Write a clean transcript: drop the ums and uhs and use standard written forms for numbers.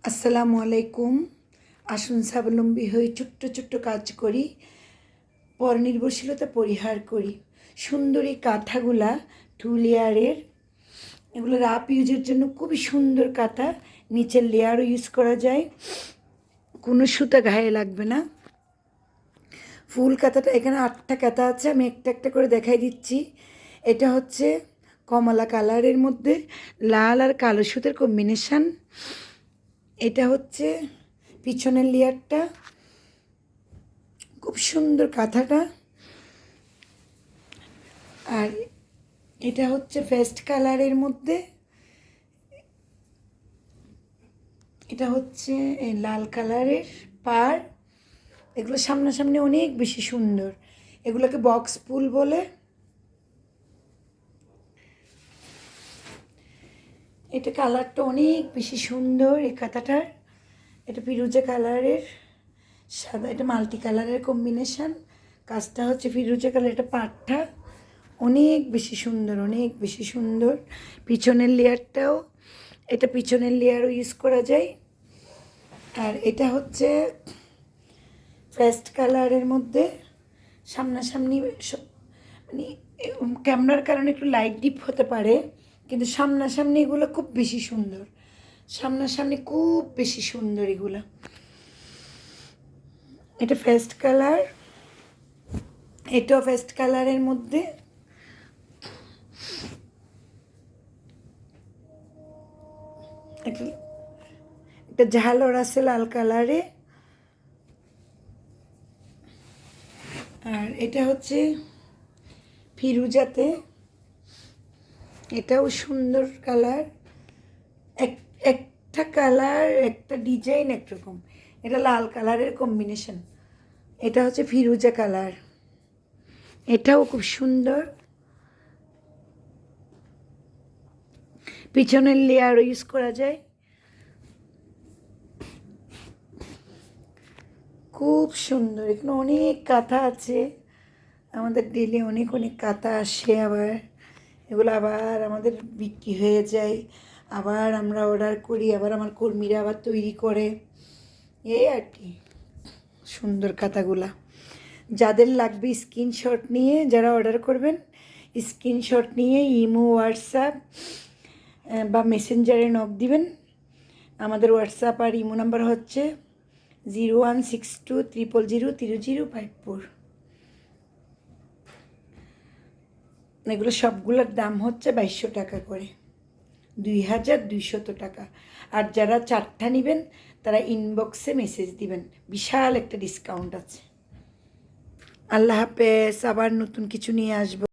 আসসালামু আলাইকুম। আসুন স্বাবলম্বী হয়ে ছোট্ট ছোট্ট কাজ করি, পরনির্ভরশীলতা পরিহার করি। সুন্দরী কাঁথাগুলা 2 লেয়ারের, এগুলো রাফ ইউজের জন্য খুবই সুন্দর কাঁথা। নিচের লেয়ারও ইউজ করা যায়, কোনো সুতা গায়ে লাগবে না। ফুল কাঁথাটা এখানে 8টা কাঁথা আছে, আমি একটা একটা করে দেখাই দিচ্ছি। এটা হচ্ছে কমলা কালারের মধ্যে লাল আর কালো সুতের কম্বিনেশান। এটা হচ্ছে পিছনের লেয়ারটা, খুব সুন্দর কাঁথাটা। আর এটা হচ্ছে পেস্ট কালারের মধ্যে, এটা হচ্ছে লাল কালারের পাড়। এগুলো সামনাসামনি অনেক বেশি সুন্দর, এগুলোকে বক্স ফুল বলে। এটা কালারটা অনেক বেশি সুন্দর এই কাঁথাটার। এটা ফিরোজা কালারের সাদা, এটা মাল্টি কালারের কম্বিনেশান। কাজটা হচ্ছে ফিরোজা কালার, এটা পাটটা অনেক বেশি সুন্দর, অনেক বেশি সুন্দর। পিছনের লেয়ারটাও, এটা পিছনের লেয়ারও ইউজ করা যায়। আর এটা হচ্ছে পেস্ট কালারের মধ্যে সামনাসামনি মানে ক্যামেরার কারণে একটু লাইট ডিপ হতে পারে, কিন্তু সামনাসামনি এগুলো খুব বেশি সুন্দর। সামনাসামনি খুব বেশি সুন্দর এগুলো। এটা পেস্ট কালার, এটাও পেস্ট কালারের মধ্যে। একটা ঝালর আছে লাল কালারে। আর এটা হচ্ছে ফিরোজাতে, এটাও সুন্দর কালার। একটা কালার, একটা ডিজাইন একরকম। এটা লাল কালারের কম্বিনেশন। এটা হচ্ছে ফিরোজা কালার, এটাও খুব সুন্দর। পিছনের লেয়ারও ইউজ করা যায়, খুব সুন্দর। এখানে অনেক কাঁথা আছে, আমাদের ডেলি অনেক অনেক কাঁথা আসে, আবার এগুলো আবার আমাদের বিক্রি হয়ে যায়, আবার আমরা অর্ডার করি, আবার আমার কর্মীরা আবার তৈরি করে। এই আর কি সুন্দর কাঁথাগুলা। যাদের লাগবে স্ক্রিনশট নিয়ে, যারা অর্ডার করবেন স্ক্রিনশট নিয়ে ইমো, হোয়াটসঅ্যাপ বা মেসেঞ্জারে নক দিবেন। আমাদের হোয়াটসঅ্যাপ আর ইমো নাম্বার হচ্ছে 016200003054। এগুলো সবগুলোর দাম হচ্ছে 2200 টাকা করে, 2200 টাকা। আর যারা 4টা নেবেন তারা ইনবক্সে মেসেজ দিবেন, বিশাল একটা ডিসকাউন্ট আছে। আল্লাহ হাফেজ, আবার নতুন কিছু নিয়ে আসবো।